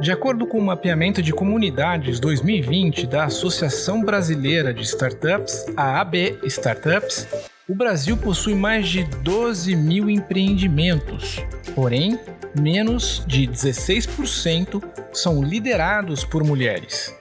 De acordo com o mapeamento de comunidades 2020 da Associação Brasileira de Startups, a AB Startups, o Brasil possui mais de 12 mil empreendimentos, porém, menos de 16% são liderados por mulheres.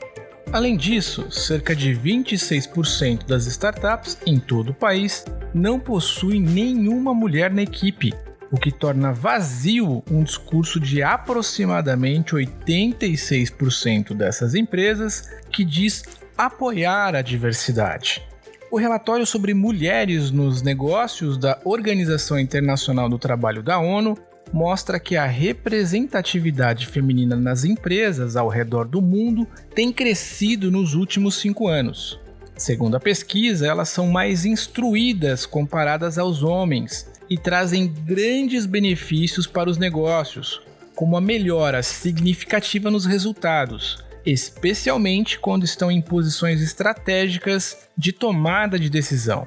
Além disso, cerca de 26% das startups em todo o país não possuem nenhuma mulher na equipe, o que torna vazio um discurso de aproximadamente 86% dessas empresas que diz apoiar a diversidade. O relatório sobre mulheres nos negócios da Organização Internacional do Trabalho da ONU mostra que a representatividade feminina nas empresas ao redor do mundo tem crescido nos últimos 5 anos. Segundo a pesquisa, elas são mais instruídas comparadas aos homens e trazem grandes benefícios para os negócios, como a melhora significativa nos resultados, especialmente quando estão em posições estratégicas de tomada de decisão.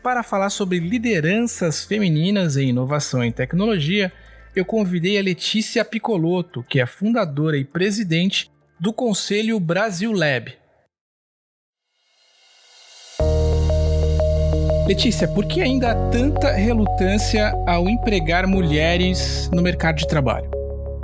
Para falar sobre lideranças femininas em inovação e tecnologia, eu convidei a Letícia Piccolotto, que é fundadora e presidente do Conselho Brasil Lab. Letícia, por que ainda há tanta relutância ao empregar mulheres no mercado de trabalho?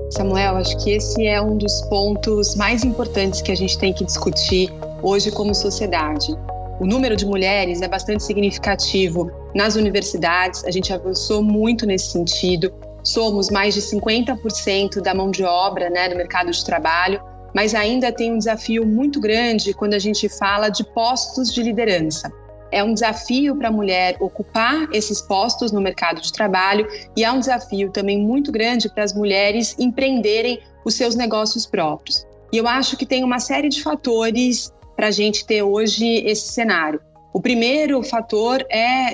Samuel, acho que esse é um dos pontos mais importantes que a gente tem que discutir hoje como sociedade. O número de mulheres é bastante significativo nas universidades, a gente avançou muito nesse sentido. Somos mais de 50% da mão de obra, do mercado de trabalho, mas ainda tem um desafio muito grande quando a gente fala de postos de liderança. É um desafio para a mulher ocupar esses postos no mercado de trabalho e é um desafio também muito grande para as mulheres empreenderem os seus negócios próprios. E eu acho que tem uma série de fatores para a gente ter hoje esse cenário. O primeiro fator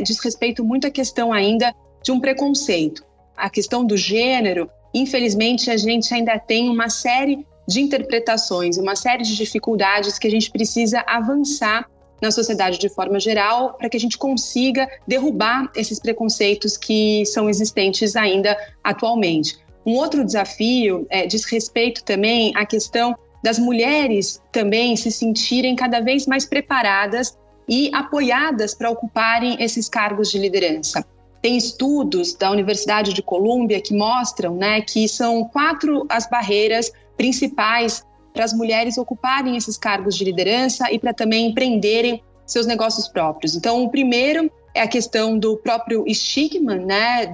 diz respeito muito à questão ainda de um preconceito. A questão do gênero, infelizmente, a gente ainda tem uma série de interpretações, uma série de dificuldades que a gente precisa avançar na sociedade de forma geral para que a gente consiga derrubar esses preconceitos que são existentes ainda atualmente. Um outro desafio diz respeito também à questão das mulheres também se sentirem cada vez mais preparadas e apoiadas para ocuparem esses cargos de liderança. Tem estudos da Universidade de Colômbia que mostram que são 4 as barreiras principais para as mulheres ocuparem esses cargos de liderança e para também empreenderem seus negócios próprios. Então, o primeiro é a questão do próprio estigma,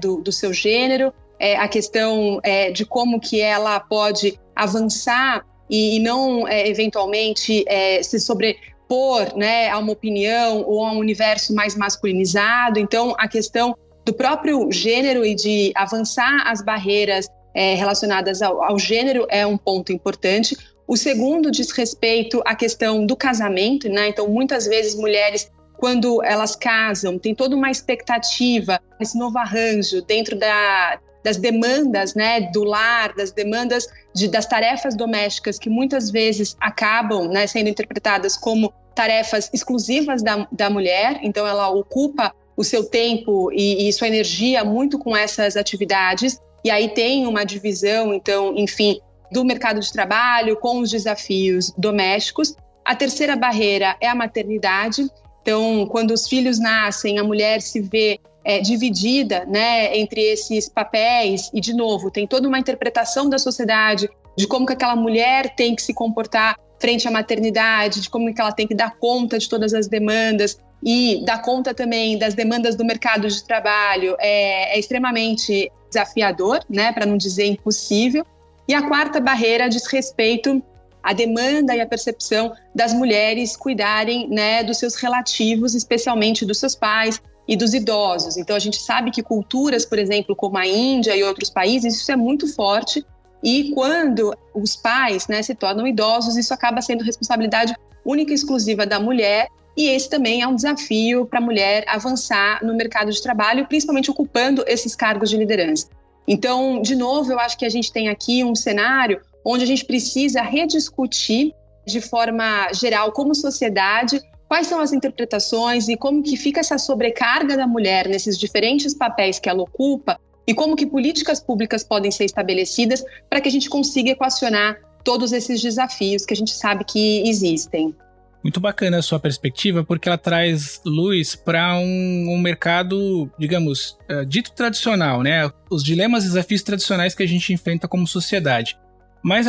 do seu gênero, a questão de como que ela pode avançar e não, eventualmente, se sobrepor a uma opinião ou a um universo mais masculinizado. Então, a questão do próprio gênero e de avançar as barreiras relacionadas ao gênero é um ponto importante. O segundo diz respeito à questão do casamento, Então, muitas vezes, mulheres, quando elas casam, tem toda uma expectativa, esse novo arranjo dentro das demandas, do lar, das demandas das tarefas domésticas, que muitas vezes acabam sendo interpretadas como tarefas exclusivas da mulher. Então, ela ocupa o seu tempo e sua energia muito com essas atividades. E aí tem uma divisão, então, enfim, do mercado de trabalho com os desafios domésticos. A terceira barreira é a maternidade. Então, quando os filhos nascem, a mulher se vê dividida entre esses papéis e, de novo, tem toda uma interpretação da sociedade de como que aquela mulher tem que se comportar frente à maternidade, de como que ela tem que dar conta de todas as demandas e dar conta também das demandas do mercado de trabalho. É extremamente desafiador, para não dizer impossível. E a quarta barreira diz respeito à demanda e à percepção das mulheres cuidarem dos seus relativos, especialmente dos seus pais e dos idosos. Então, a gente sabe que culturas, por exemplo, como a Índia e outros países, isso é muito forte. E quando os pais se tornam idosos, isso acaba sendo responsabilidade única e exclusiva da mulher. E esse também é um desafio para a mulher avançar no mercado de trabalho, principalmente ocupando esses cargos de liderança. Então, de novo, eu acho que a gente tem aqui um cenário onde a gente precisa rediscutir de forma geral, como sociedade, quais são as interpretações e como que fica essa sobrecarga da mulher nesses diferentes papéis que ela ocupa e como que políticas públicas podem ser estabelecidas para que a gente consiga equacionar todos esses desafios que a gente sabe que existem. Muito bacana a sua perspectiva, porque ela traz luz para um mercado, digamos, dito tradicional, né? Os dilemas e desafios tradicionais que a gente enfrenta como sociedade. Mas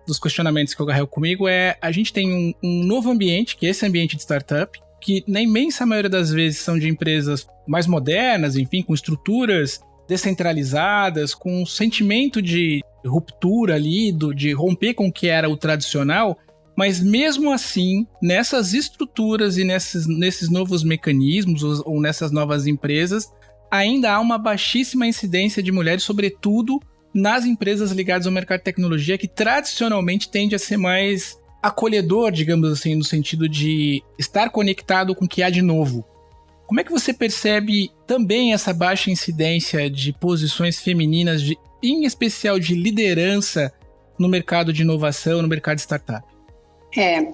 dos questionamentos que eu carrego comigo é: a gente tem um novo ambiente, que é esse ambiente de startup, que na imensa maioria das vezes são de empresas mais modernas, enfim, com estruturas descentralizadas, com um sentimento de ruptura ali, de romper com o que era o tradicional. Mas mesmo assim, nessas estruturas e nesses novos mecanismos ou nessas novas empresas, ainda há uma baixíssima incidência de mulheres, sobretudo nas empresas ligadas ao mercado de tecnologia, que tradicionalmente tende a ser mais acolhedor, digamos assim, no sentido de estar conectado com o que há de novo. Como é que você percebe também essa baixa incidência de posições femininas, em especial de liderança, no mercado de inovação, no mercado de startup?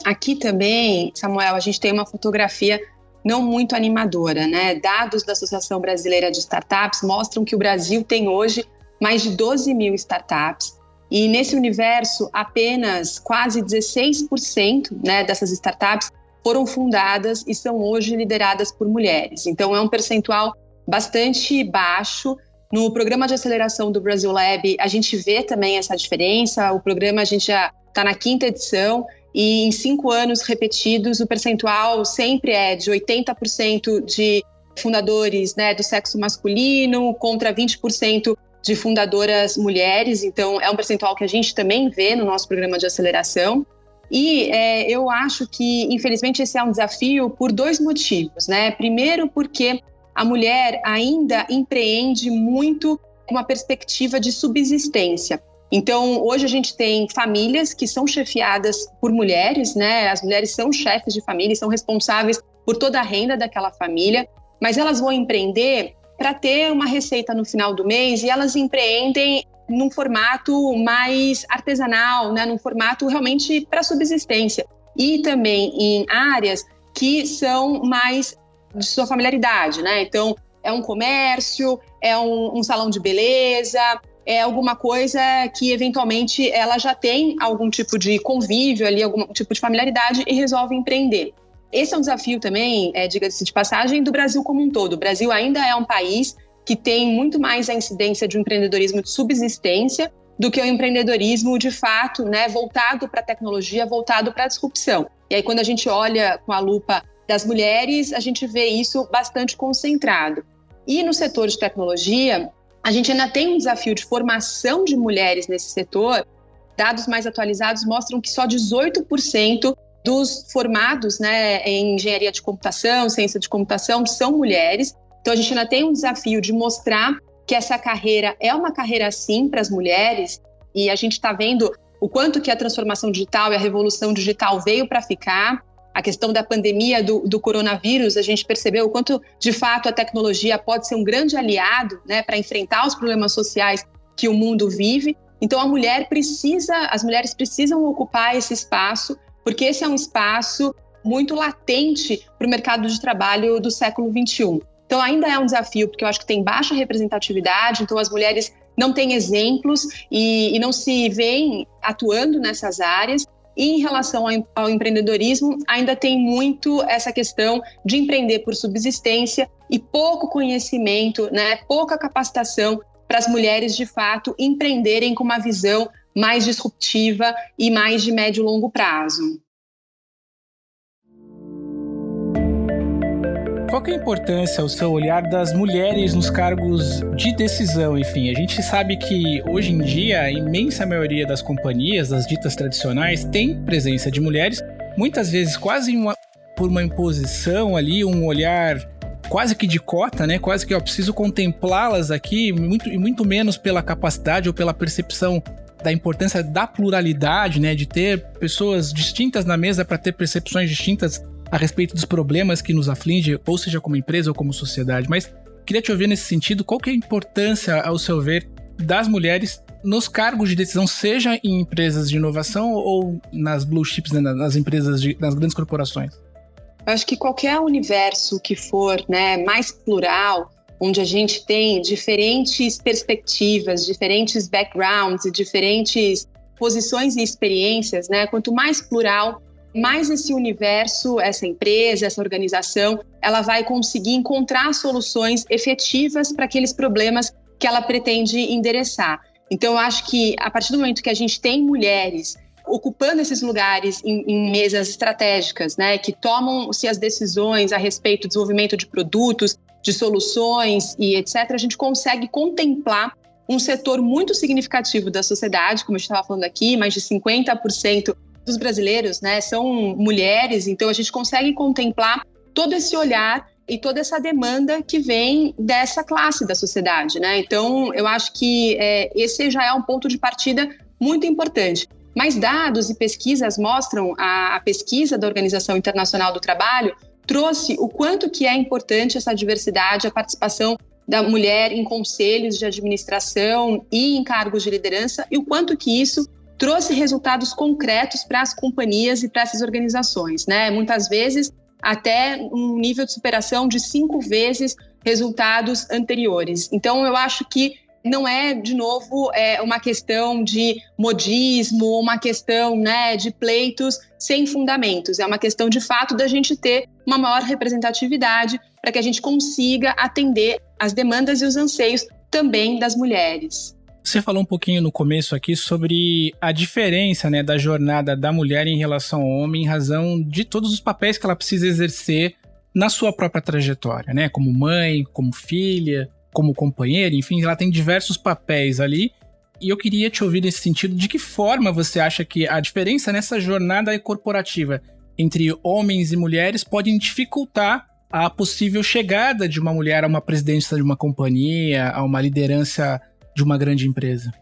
Aqui também, Samuel, a gente tem uma fotografia não muito animadora, né? Dados da Associação Brasileira de Startups mostram que o Brasil tem hoje mais de 12 mil startups e nesse universo apenas quase 16%, né, dessas startups foram fundadas e são hoje lideradas por mulheres. Então é um percentual bastante baixo. No programa de aceleração do Brasil Lab, a gente vê também essa diferença. O programa, a gente já está na 5ª edição, e em 5 anos repetidos, o percentual sempre é de 80% de fundadores, né, do sexo masculino contra 20% de fundadoras mulheres. Então, é um percentual que a gente também vê no nosso programa de aceleração. E eu acho que, infelizmente, esse é um desafio por 2 motivos, né? Primeiro, porque a mulher ainda empreende muito com uma perspectiva de subsistência. Então, hoje a gente tem famílias que são chefiadas por mulheres, né? As mulheres são chefes de família e são responsáveis por toda a renda daquela família, mas elas vão empreender para ter uma receita no final do mês e elas empreendem num formato mais artesanal, né? Num formato realmente para subsistência. E também em áreas que são mais de sua familiaridade, né? Então, é um comércio, é um salão de beleza, é alguma coisa que, eventualmente, ela já tem algum tipo de convívio ali, algum tipo de familiaridade e resolve empreender. Esse é um desafio também, diga-se de passagem, do Brasil como um todo. O Brasil ainda é um país que tem muito mais a incidência de um empreendedorismo de subsistência do que o empreendedorismo, de fato, né, voltado para a tecnologia, voltado para a disrupção. E aí, quando a gente olha com a lupa das mulheres, a gente vê isso bastante concentrado. E no setor de tecnologia, a gente ainda tem um desafio de formação de mulheres nesse setor. Dados mais atualizados mostram que só 18% dos formados, né, em engenharia de computação, ciência de computação, são mulheres. Então, a gente ainda tem um desafio de mostrar que essa carreira é uma carreira, sim, para as mulheres. E a gente está vendo o quanto que a transformação digital e a revolução digital veio para ficar. A questão da pandemia do coronavírus, a gente percebeu o quanto, de fato, a tecnologia pode ser um grande aliado, né, para enfrentar os problemas sociais que o mundo vive. Então, as mulheres precisam ocupar esse espaço, porque esse é um espaço muito latente para o mercado de trabalho do século XXI. Então, ainda é um desafio, porque eu acho que tem baixa representatividade, então as mulheres não têm exemplos e não se veem atuando nessas áreas. E em relação ao empreendedorismo, ainda tem muito essa questão de empreender por subsistência e pouco conhecimento, né, pouca capacitação para as mulheres, de fato, empreenderem com uma visão mais disruptiva e mais de médio e longo prazo. Qual que é a importância, ao seu olhar, das mulheres nos cargos de decisão? Enfim, a gente sabe que, hoje em dia, a imensa maioria das companhias, das ditas tradicionais, tem presença de mulheres, muitas vezes quase por uma imposição ali, um olhar quase que de cota, né? Quase que eu preciso contemplá-las aqui, muito menos pela capacidade ou pela percepção da importância da pluralidade, né? De ter pessoas distintas na mesa para ter percepções distintas a respeito dos problemas que nos afligem, ou seja, como empresa ou como sociedade. Mas queria te ouvir nesse sentido, qual que é a importância, ao seu ver, das mulheres nos cargos de decisão, seja em empresas de inovação ou nas blue chips, né, nas empresas, nas grandes corporações? Eu acho que qualquer universo que for, né, mais plural, onde a gente tem diferentes perspectivas, diferentes backgrounds e diferentes posições e experiências, né, quanto mais plural, mais esse universo, essa empresa, essa organização, ela vai conseguir encontrar soluções efetivas para aqueles problemas que ela pretende endereçar. Então, eu acho que a partir do momento que a gente tem mulheres ocupando esses lugares em mesas estratégicas, né, que tomam-se as decisões a respeito do desenvolvimento de produtos, de soluções e etc., a gente consegue contemplar um setor muito significativo da sociedade, como a gente estava falando aqui, mais de 50% dos brasileiros, né, são mulheres, então a gente consegue contemplar todo esse olhar e toda essa demanda que vem dessa classe da sociedade, né? Então, eu acho que esse já é um ponto de partida muito importante. Mas dados e pesquisas mostram, a pesquisa da Organização Internacional do Trabalho trouxe o quanto que é importante essa diversidade, a participação da mulher em conselhos de administração e em cargos de liderança, e o quanto que isso trouxe resultados concretos para as companhias e para essas organizações, né? Muitas vezes até um nível de superação de 5 vezes resultados anteriores. Então, eu acho que não é, de novo, uma questão de modismo, uma questão, né, de pleitos sem fundamentos. É uma questão, de fato, da gente ter uma maior representatividade para que a gente consiga atender as demandas e os anseios também das mulheres. Você falou um pouquinho no começo aqui sobre a diferença, né, da jornada da mulher em relação ao homem, em razão de todos os papéis que ela precisa exercer na sua própria trajetória, né? Como mãe, como filha, como companheira, enfim, ela tem diversos papéis ali. E eu queria te ouvir nesse sentido, de que forma você acha que a diferença nessa jornada corporativa entre homens e mulheres pode dificultar a possível chegada de uma mulher a uma presidência de uma companhia, a uma liderança de uma grande empresa?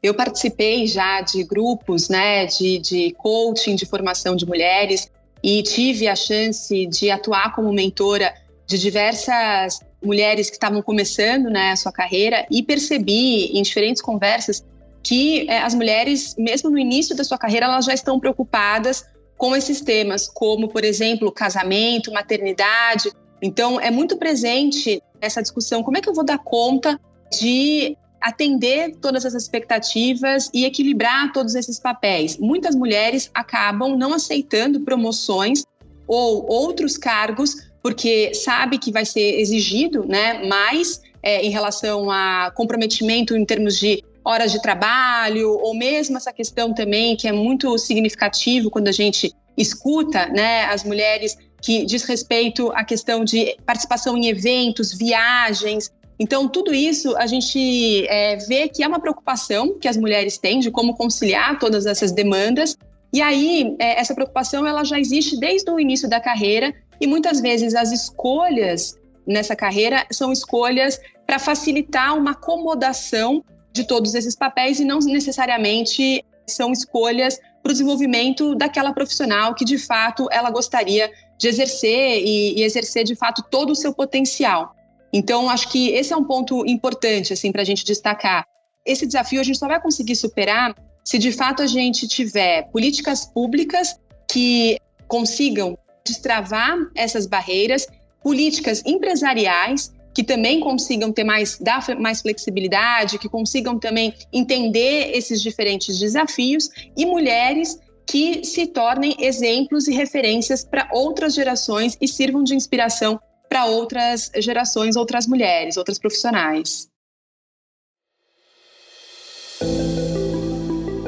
Eu participei já de grupos, né, de coaching, de formação de mulheres, e tive a chance de atuar como mentora de diversas mulheres que estavam começando, né, a sua carreira, e percebi em diferentes conversas que as mulheres, mesmo no início da sua carreira, elas já estão preocupadas com esses temas, como, por exemplo, casamento, maternidade. Então, é muito presente essa discussão, como é que eu vou dar conta de atender todas essas expectativas e equilibrar todos esses papéis. Muitas mulheres acabam não aceitando promoções ou outros cargos porque sabe que vai ser exigido, né, mais em relação a comprometimento em termos de horas de trabalho, ou mesmo essa questão também que é muito significativo quando a gente escuta, né, as mulheres, que diz respeito à questão de participação em eventos, viagens. Então, tudo isso a gente vê que é uma preocupação que as mulheres têm de como conciliar todas essas demandas. E aí, essa preocupação ela já existe desde o início da carreira, e muitas vezes as escolhas nessa carreira são escolhas para facilitar uma acomodação de todos esses papéis e não necessariamente são escolhas para o desenvolvimento daquela profissional que, de fato, ela gostaria de exercer e exercer, de fato, todo o seu potencial. Então, acho que esse é um ponto importante assim, para a gente destacar. Esse desafio a gente só vai conseguir superar se, de fato, a gente tiver políticas públicas que consigam destravar essas barreiras, políticas empresariais que também consigam dar mais flexibilidade, que consigam também entender esses diferentes desafios, e mulheres que se tornem exemplos e referências para outras gerações e sirvam de inspiração para outras gerações, outras mulheres, outras profissionais.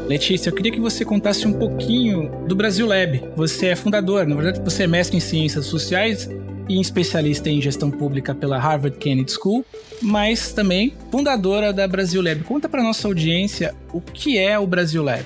Letícia, eu queria que você contasse um pouquinho do Brasil Lab. Você é fundadora, na verdade você é mestre em Ciências Sociais e especialista em Gestão Pública pela Harvard Kennedy School, mas também fundadora da Brasil Lab. Conta para nossa audiência o que é o Brasil Lab.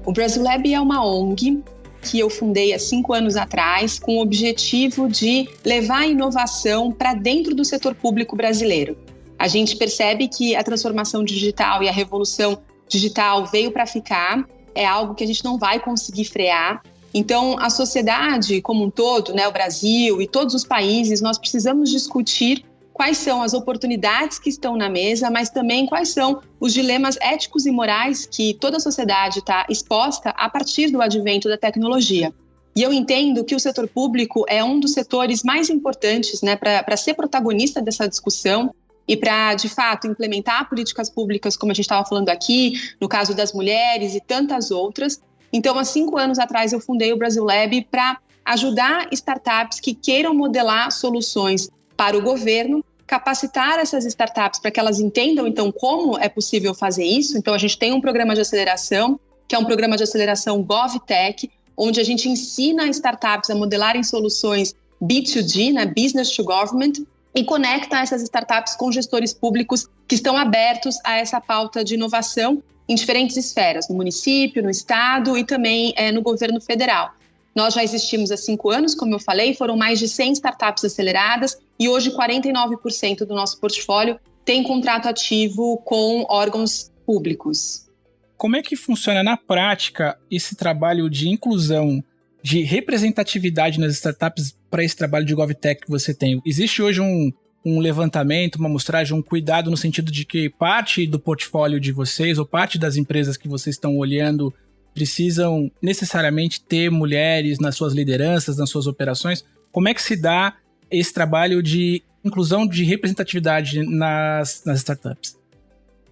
O Brasil Lab é uma ONG que eu fundei há 5 anos atrás com o objetivo de levar a inovação para dentro do setor público brasileiro. A gente percebe que a transformação digital e a revolução digital veio para ficar, é algo que a gente não vai conseguir frear. Então, a sociedade como um todo, né, o Brasil e todos os países, nós precisamos discutir quais são as oportunidades que estão na mesa, mas também quais são os dilemas éticos e morais que toda a sociedade está exposta a partir do advento da tecnologia. E eu entendo que o setor público é um dos setores mais importantes, né, para ser protagonista dessa discussão e para, de fato, implementar políticas públicas, como a gente estava falando aqui, no caso das mulheres e tantas outras. Então, há 5 anos atrás, eu fundei o Brasil Lab para ajudar startups que queiram modelar soluções para o governo, capacitar essas startups para que elas entendam, então, como é possível fazer isso. Então, a gente tem um programa de aceleração, que é um programa de aceleração GovTech, onde a gente ensina startups a modelarem soluções B2G, né, Business to Government, e conecta essas startups com gestores públicos que estão abertos a essa pauta de inovação em diferentes esferas, no município, no estado e também no governo federal. Nós já existimos há 5 anos, como eu falei, foram mais de 100 startups aceleradas e hoje 49% do nosso portfólio tem contrato ativo com órgãos públicos. Como é que funciona na prática esse trabalho de inclusão, de representatividade nas startups para esse trabalho de GovTech que você tem? Existe hoje um levantamento, uma amostragem, um cuidado no sentido de que parte do portfólio de vocês ou parte das empresas que vocês estão olhando precisam necessariamente ter mulheres nas suas lideranças, nas suas operações? Como é que se dá esse trabalho de inclusão, de representatividade nas startups?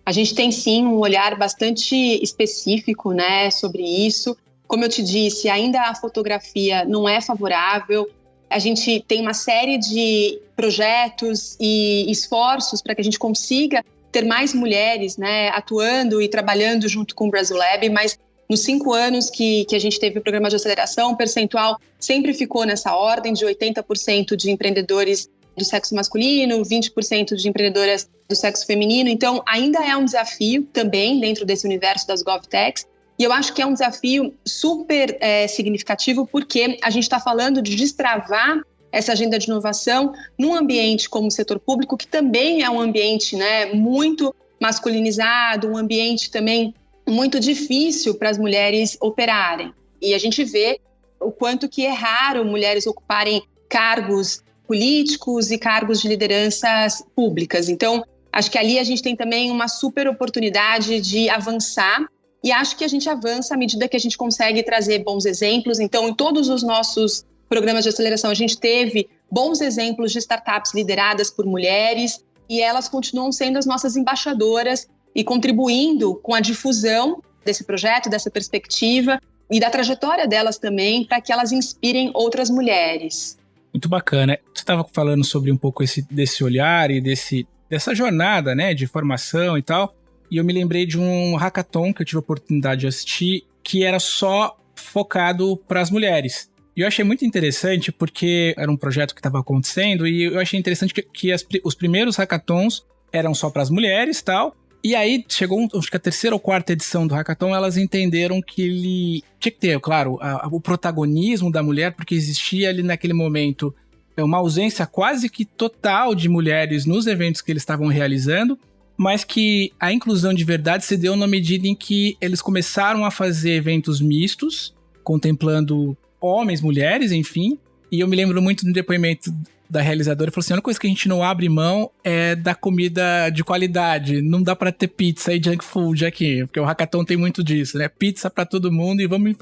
A gente tem sim um olhar bastante específico, né, sobre isso. Como eu te disse, ainda a fotografia não é favorável. A gente tem uma série de projetos e esforços para que a gente consiga ter mais mulheres, né, atuando e trabalhando junto com o Brasil Lab, mas nos 5 anos que a gente teve o programa de aceleração, o percentual sempre ficou nessa ordem de 80% de empreendedores do sexo masculino, 20% de empreendedoras do sexo feminino. Então, ainda é um desafio também dentro desse universo das GovTechs. E eu acho que é um desafio super significativo porque a gente está falando de destravar essa agenda de inovação num ambiente como o setor público, que também é um ambiente, né, muito masculinizado, um ambiente também muito difícil para as mulheres operarem. E a gente vê o quanto que é raro mulheres ocuparem cargos políticos e cargos de lideranças públicas. Então, acho que ali a gente tem também uma super oportunidade de avançar e acho que a gente avança à medida que a gente consegue trazer bons exemplos. Então, em todos os nossos programas de aceleração, a gente teve bons exemplos de startups lideradas por mulheres e elas continuam sendo as nossas embaixadoras e contribuindo com a difusão desse projeto, dessa perspectiva e da trajetória delas também para que elas inspirem outras mulheres. Muito bacana. Você estava falando sobre um pouco desse olhar e dessa jornada, né, de formação e tal, e eu me lembrei de um hackathon que eu tive a oportunidade de assistir, que era só focado para as mulheres. E eu achei muito interessante porque era um projeto que estava acontecendo e eu achei interessante que os primeiros hackathons eram só para as mulheres e tal. E aí chegou, acho que a 3ª ou 4ª edição do hackathon, elas entenderam que ele tinha que ter, claro, o protagonismo da mulher, porque existia ali naquele momento uma ausência quase que total de mulheres nos eventos que eles estavam realizando, mas que a inclusão de verdade se deu na medida em que eles começaram a fazer eventos mistos, contemplando homens, mulheres, enfim. E eu me lembro muito do depoimento da realizadora, falou assim, a única coisa que a gente não abre mão é da comida de qualidade, não dá pra ter pizza e junk food aqui, porque o hackathon tem muito disso, né, pizza pra todo mundo e vamos...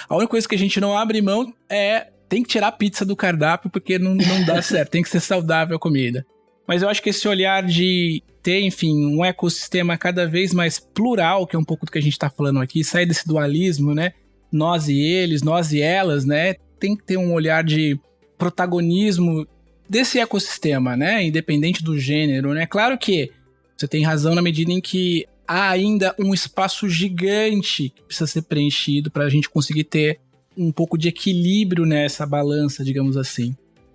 A única coisa que a gente não abre mão tem que tirar a pizza do cardápio, porque não dá certo, tem que ser saudável a comida. Mas eu acho que esse olhar de ter, enfim, um ecossistema cada vez mais plural, que é um pouco do que a gente tá falando aqui, sair desse dualismo, né, nós e eles, nós e elas, né, tem que ter um olhar de protagonismo desse ecossistema, né, independente do gênero, né, claro que você tem razão na medida em que há ainda um espaço gigante que precisa ser preenchido para a gente conseguir ter um pouco de equilíbrio nessa balança, digamos assim.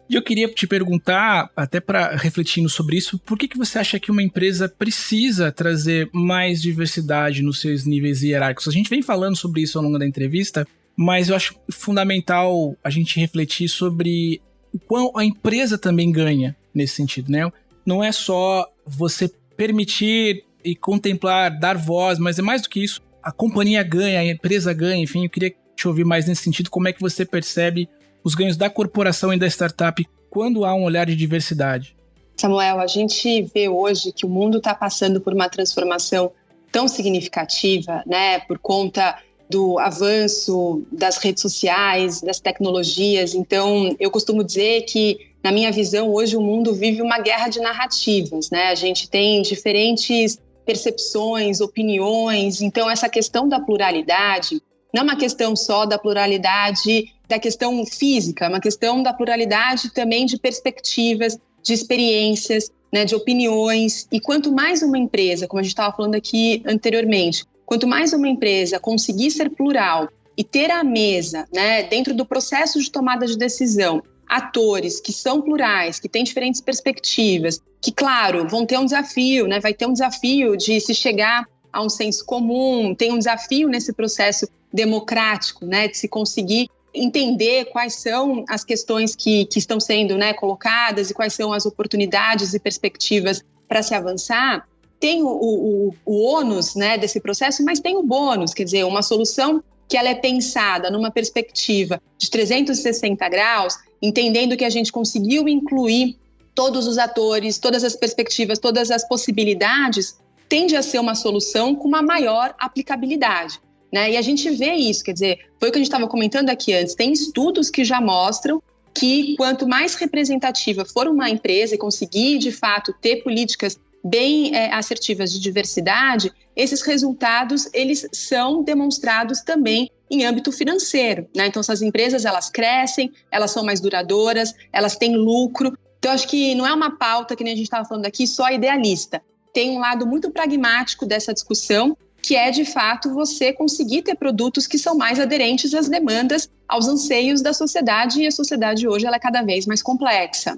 E eu queria te perguntar, até para refletindo sobre isso, por que você acha que uma empresa precisa trazer mais diversidade nos seus níveis hierárquicos? A gente vem falando sobre isso ao longo da entrevista, mas eu acho fundamental a gente refletir sobre o quão a empresa também ganha nesse sentido, né? Não é só você permitir e contemplar, dar voz, mas é mais do que isso. A companhia ganha, a empresa ganha, enfim, eu queria te ouvir mais nesse sentido. Como é que você percebe os ganhos da corporação e da startup quando há um olhar de diversidade? Samuel, a gente vê hoje que o mundo está passando por uma transformação tão significativa, né, por conta do avanço das redes sociais, das tecnologias. Então, eu costumo dizer que na minha visão, hoje o mundo vive uma guerra de narrativas, né? A gente tem diferentes percepções, opiniões, então essa questão da pluralidade não é uma questão só da pluralidade da questão física, é uma questão da pluralidade também de perspectivas, de experiências, né, de opiniões. E quanto mais uma empresa, como a gente estava falando aqui anteriormente, quanto mais uma empresa conseguir ser plural e ter à mesa, né, dentro do processo de tomada de decisão, atores que são plurais, que têm diferentes perspectivas, que, claro, vão ter um desafio, né, vai ter um desafio de se chegar a um senso comum, tem um desafio nesse processo democrático, né, de se conseguir entender quais são as questões que estão sendo, né, colocadas e quais são as oportunidades e perspectivas para se avançar. Tem o ônus, né, desse processo, mas tem o bônus, quer dizer, uma solução que ela é pensada numa perspectiva de 360 graus, entendendo que a gente conseguiu incluir todos os atores, todas as perspectivas, todas as possibilidades, tende a ser uma solução com uma maior aplicabilidade, né? E a gente vê isso, quer dizer, foi o que a gente estava comentando aqui antes, tem estudos que já mostram que quanto mais representativa for uma empresa e conseguir, de fato, ter políticas bem assertivas de diversidade, esses resultados, eles são demonstrados também em âmbito financeiro, né? Então, essas empresas, elas crescem, elas são mais duradouras, elas têm lucro. Então, acho que não é uma pauta, que nem a gente estava falando aqui, só idealista. Tem um lado muito pragmático dessa discussão, que é, de fato, você conseguir ter produtos que são mais aderentes às demandas, aos anseios da sociedade, e a sociedade hoje ela é cada vez mais complexa.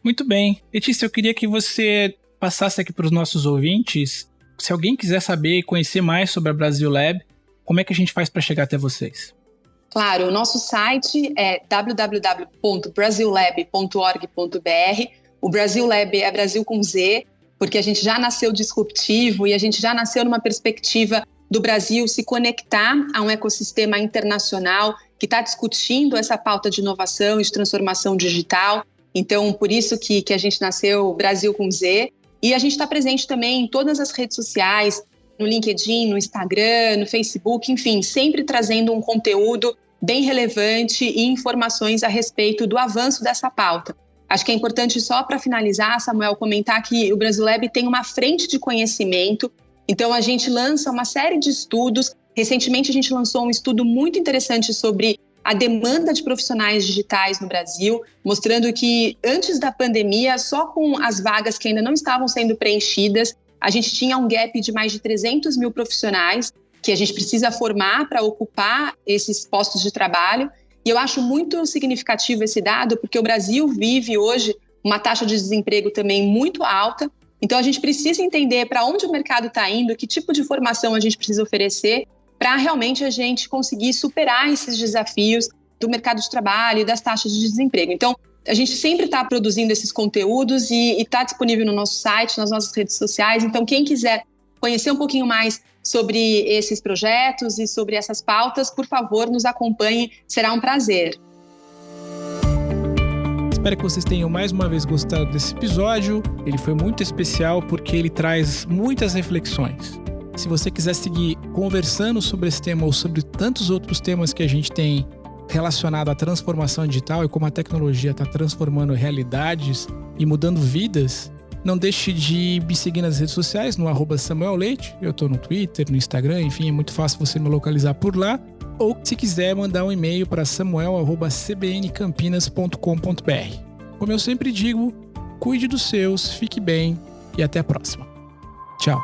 Muito bem. Letícia, eu queria que você passasse aqui para os nossos ouvintes, se alguém quiser saber e conhecer mais sobre a Brasil Lab, como é que a gente faz para chegar até vocês? Claro, o nosso site é www.brazillab.org.br. O Brasil Lab é Brasil com Z, porque a gente já nasceu disruptivo e a gente já nasceu numa perspectiva do Brasil se conectar a um ecossistema internacional que está discutindo essa pauta de inovação e de transformação digital. Então, por isso que a gente nasceu Brasil com Z. E a gente está presente também em todas as redes sociais, no LinkedIn, no Instagram, no Facebook, enfim, sempre trazendo um conteúdo bem relevante e informações a respeito do avanço dessa pauta. Acho que é importante, só para finalizar, Samuel, comentar que o Brasil Lab tem uma frente de conhecimento, então a gente lança uma série de estudos. Recentemente a gente lançou um estudo muito interessante sobre a demanda de profissionais digitais no Brasil, mostrando que antes da pandemia, só com as vagas que ainda não estavam sendo preenchidas, a gente tinha um gap de mais de 300 mil profissionais que a gente precisa formar para ocupar esses postos de trabalho. E eu acho muito significativo esse dado, porque o Brasil vive hoje uma taxa de desemprego também muito alta. Então a gente precisa entender para onde o mercado está indo, que tipo de formação a gente precisa oferecer, para realmente a gente conseguir superar esses desafios do mercado de trabalho e das taxas de desemprego. Então, a gente sempre está produzindo esses conteúdos e está disponível no nosso site, nas nossas redes sociais. Então, quem quiser conhecer um pouquinho mais sobre esses projetos e sobre essas pautas, por favor, nos acompanhe, será um prazer. Espero que vocês tenham mais uma vez gostado desse episódio. Ele foi muito especial porque ele traz muitas reflexões. Se você quiser seguir conversando sobre esse tema ou sobre tantos outros temas que a gente tem relacionado à transformação digital e como a tecnologia está transformando realidades e mudando vidas, não deixe de me seguir nas redes sociais, no @SamuelLeite. Eu estou no Twitter, no Instagram, enfim, é muito fácil você me localizar por lá. Ou, se quiser, mandar um e-mail para samuel@cbncampinas.com.br. Como eu sempre digo, cuide dos seus, fique bem e até a próxima. Tchau.